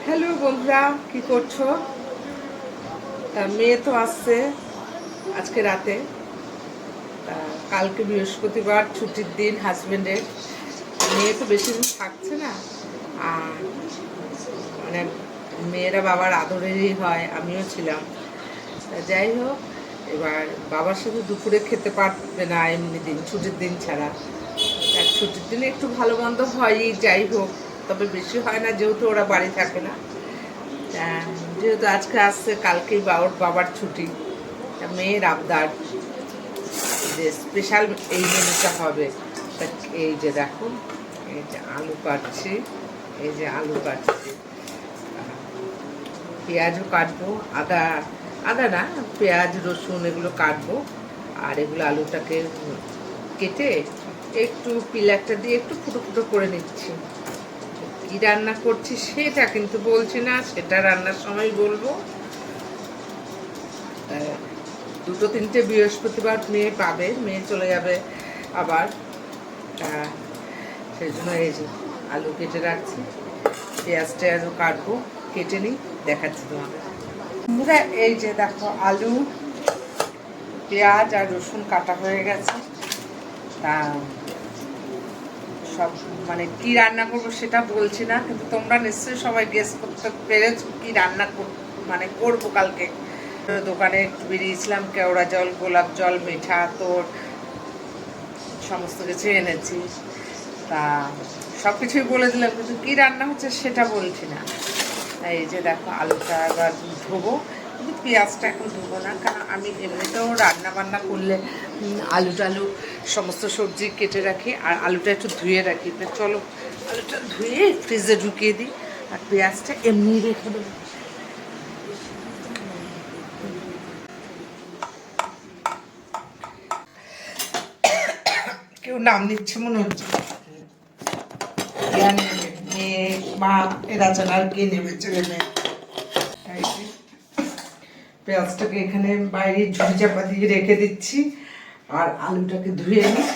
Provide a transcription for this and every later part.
Hello বন্ধুরা, কি করছো? মেয়ে তো আসছে আজকে রাতে। কালকে বৃহস্পতিবার, ছুটির দিন হাজবেন্ডের। মেয়ে তো বেশি দিন থাকছে না। আর মানে মেয়েরা বাবার আদরেরই হয়, আমিও ছিলাম। যাই হোক, এবার বাবার সাথে দুপুরে খেতে পারবে না এমনি দিন, ছুটির দিন ছাড়া। ছুটির দিনে একটু ভালো মন্দ হয়ই, যাই হোক, তবে বেশি হয় না যেহেতু ওরা বাড়ি থাকে না। যেহেতু আজকে আসছে, কালকেই ওর বাবার ছুটি। মেয়ের আবদার যে স্পেশাল এই মেনুটা হবে। এই যে দেখো, এই যে আলু কাটছি, এই যে আলু কাটছি, পেঁয়াজও কাটবো, আদা আদা না, পেঁয়াজ রসুন এগুলো কাটবো। আর এগুলো আলুটাকে কেটে একটু পিলারটা দিয়ে একটু ফুটো ফুটো করে নিচ্ছি। কি রান্না করছি সেটা কিন্তু বলছি না, সেটা রান্নার সময় বলবো। দুটো তিনটে বৃহস্পতিবার মেয়ে পাবে, মেয়ে চলে যাবে আবার। সেই জন্য এই যে আলু কেটে রাখছি, পেঁয়াজ টেয়াজও কাটবো, কেটে নিই, দেখাচ্ছি তোমাদের। এই যে দেখো, আলু পেঁয়াজ আর রসুন কাটা হয়ে গেছে। তা সব মানে কি রান্না করবো সেটা বলছি না, কিন্তু তোমরা নিশ্চয়ই সবাই গেস করতে পেরেছো কি রান্না মানে করবো কালকে। দোকানে একটু বেরিয়েছিলাম, কেওড়া জল, গোলাপ জল, মিঠা তোর সমস্ত কিছু এনেছি। তা সব কিছুই বলে দিলাম, কিন্তু কী রান্না হচ্ছে সেটা বলছি না। এই যে দেখো, আলুটা এবার ধোবো, কিন্তু পেঁয়াজটা এখন ধোবো না, কারণ আমি এমনিতেও রান্না বান্না করলে আলু টালু সমস্ত সবজি কেটে রাখি, আর আলুটা একটু ধুয়ে রাখি। চলো আলুটা ধুয়ে ফ্রিজে ঢুকিয়ে দিই, আর পেঁয়াজটা এমনি রেখে দেবো। কেউ নাম নিচ্ছে মনে হচ্ছে, মেয়ে মা এরা যেন আর কে নেবে, ছেলে মেয়ে। পেঁয়াজটাকে এখানে বাইরে ঝুড়ি চাপা দিয়ে রেখে দিচ্ছি, আর আলুটাকে ধুয়ে নিই।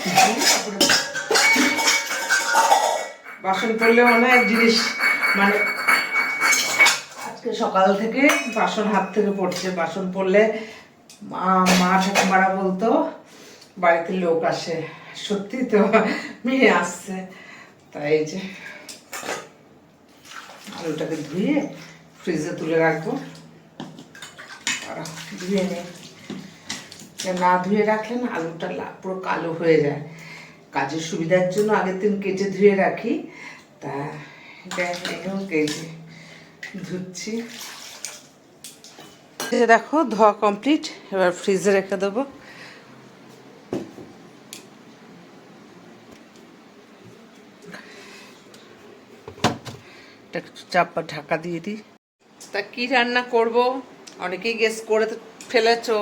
বাসন পড়লে অনেক জিনিস, মানে আজকে সকাল থেকে বাসন হাত থেকে পড়ছে। বাসন পড়লে মা ঠাকুমারা বলতো বাড়িতে লোক আসে, সত্যি তো মেয়ে আসছে। তাই এই যে আলুটাকে ধুয়ে ফ্রিজে তুলে রাখবো। ধুয়ে নে, না ধুয়ে রাখলে না আলুটা পুরো কালো হয়ে যায়। কাজের সুবিধার জন্য আগের দিন কেটে ধুয়ে রাখি। তা কেটে ধুচ্ছি। দেখো ধোয়া কমপ্লিট, এবার ফ্রিজে রেখে দেবো। একটু চাপা ঢাকা দিয়ে দিই। তা কী রান্না করব অনেকেই গেস করে ফেলেছো।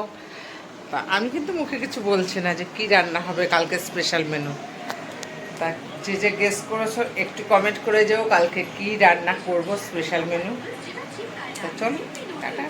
তা আমি কিন্তু মুখে কিছু বলছি না যে কি রান্না হবে কালকে স্পেশাল মেনু। তা যে যে গেস করেছো একটু কমেন্ট করে যাও কালকে কি রান্না করব স্পেশাল মেনু। তা চলো টাটা।